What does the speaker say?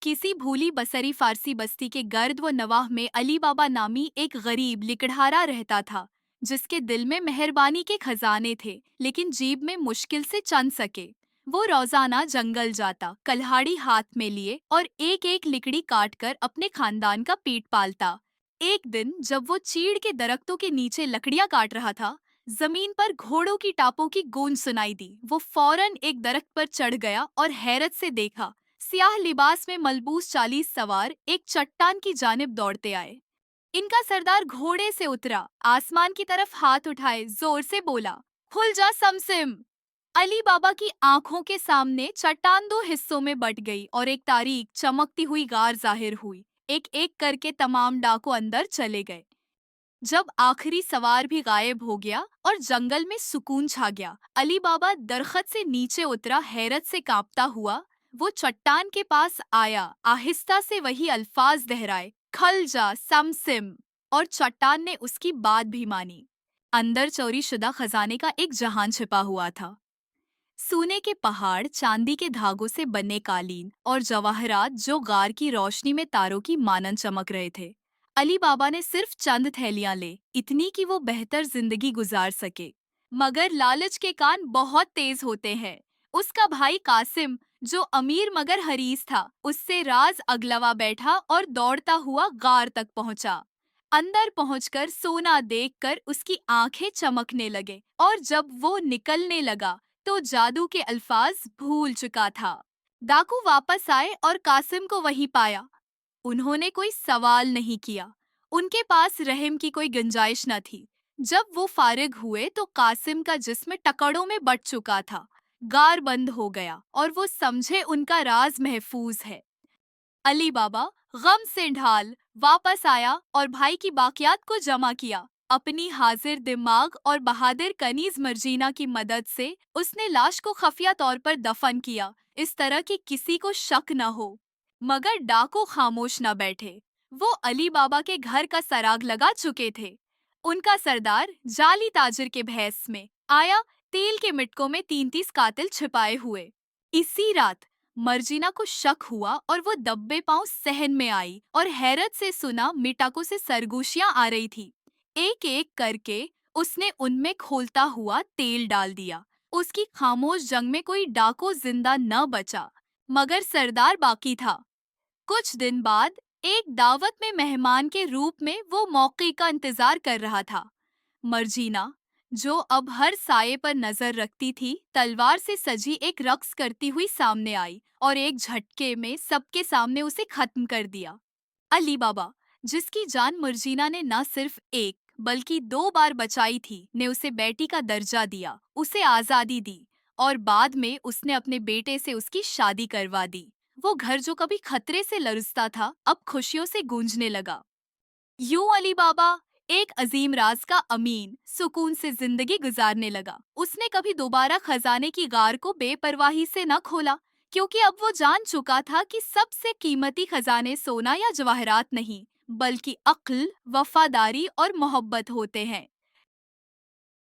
किसी भूली बसरी फारसी बस्ती के गर्द व नवाह में अली बाबा नामी एक गरीब लिकड़हारा रहता था, जिसके दिल में मेहरबानी के खजाने थे, लेकिन जीब में मुश्किल से चंद सके। वो रोजाना जंगल जाता, कल्हाड़ी हाथ में लिए और एक एक लिकड़ी काट कर अपने खानदान का पेट पालता। एक दिन जब वो चीड़ के दरख्तों के नीचे लकड़ियां काट रहा था, जमीन पर घोड़ों की टापों की गूंज सुनाई दी। वो फौरन एक दरख्त पर चढ़ गया और हैरत से देखा, सियाह लिबास में मलबूस 40 सवार एक चट्टान की जानिब दौड़ते आए। इनका सरदार घोड़े से उतरा, आसमान की तरफ हाथ उठाए जोर से बोला, खुल जा समसिम। अली बाबा की आंखों के सामने चट्टान दो हिस्सों में बट गई और एक तारीख चमकती हुई गार जाहिर हुई। एक एक करके तमाम डाकू अंदर चले गए। जब आखिरी सवार भी गायब हो गया और जंगल में सुकून छा गया, अली बाबा दरख्त से नीचे उतरा, हैरत से कांपता हुआ। वो चट्टान के पास आया, आहिस्ता से वही अल्फाज दोहराए, खल जा समसिम। और चट्टान ने उसकी बात भी मानी। अंदर चोरी शुदा खजाने का एक जहान छिपा हुआ था। सोने के पहाड़, चांदी के धागों से बने कालीन और जवाहरात जो गार की रोशनी में तारों की मानन चमक रहे थे। अली बाबा ने सिर्फ चंद थैलियां ले, इतनी कि वो बेहतर जिंदगी गुजार सके। मगर लालच के कान बहुत तेज होते हैं। उसका भाई कासिम, जो अमीर मगर हरीस था, उससे राज अगलवा बैठा और दौड़ता हुआ गार तक पहुंचा। अंदर पहुंचकर सोना देखकर उसकी आंखें चमकने लगे और जब वो निकलने लगा तो जादू के अल्फाज भूल चुका था। डाकू वापस आए और कासिम को वहीं पाया। उन्होंने कोई सवाल नहीं किया। उनके पास रहम की कोई गुंजाइश न थी। जब वो फारिग हुए तो कासिम का जिस्म टकड़ों में बट चुका था। गार बंद हो गया और वो समझे उनका राज महफूज है। अली बाबा गम से ढाल वापस आया और भाई की बाकियात को जमा किया। अपनी हाजिर दिमाग और बहादुर कनीज मर्जीना की मदद से उसने लाश को खफिया तौर पर दफन किया, इस तरह कि किसी को शक न हो। मगर डाकू खामोश न बैठे। वो अली बाबा के घर का सराग लगा चुके थे। उनका सरदार जाली ताजिर के भैस में आया, तेल के मिटकों में 33 कातिल छिपाए हुए। इसी रात मर्जीना को शक हुआ और वो दब्बे पांव सहन में आई और हैरत से सुना मिटाको से सरगोशियां आ रही थी। एक एक करके उसने उनमें खोलता हुआ तेल डाल दिया। उसकी खामोश जंग में कोई डाको जिंदा न बचा, मगर सरदार बाकी था। कुछ दिन बाद एक दावत में मेहमान के रूप में वो मौके का इंतजार कर रहा था। मर्जीना, जो अब हर साये पर नजर रखती थी, तलवार से सजी एक रक्स करती हुई सामने आई और एक झटके में सबके सामने उसे खत्म कर दिया। अली बाबा, जिसकी जान मर्जीना ने न सिर्फ एक बल्कि 2 बार बचाई थी, ने उसे बेटी का दर्जा दिया, उसे आजादी दी और बाद में उसने अपने बेटे से उसकी शादी करवा दी। वो घर जो कभी खतरे से लरजता था, अब खुशियों से गूंजने लगा। यूं अली बाबा एक अजीम राज का अमीन सुकून से जिंदगी गुजारने लगा। उसने कभी दोबारा खजाने की गार को बेपरवाही से न खोला, क्योंकि अब वो जान चुका था कि सबसे कीमती खजाने सोना या जवाहरात नहीं, बल्कि अक्ल, वफादारी और मोहब्बत होते हैं।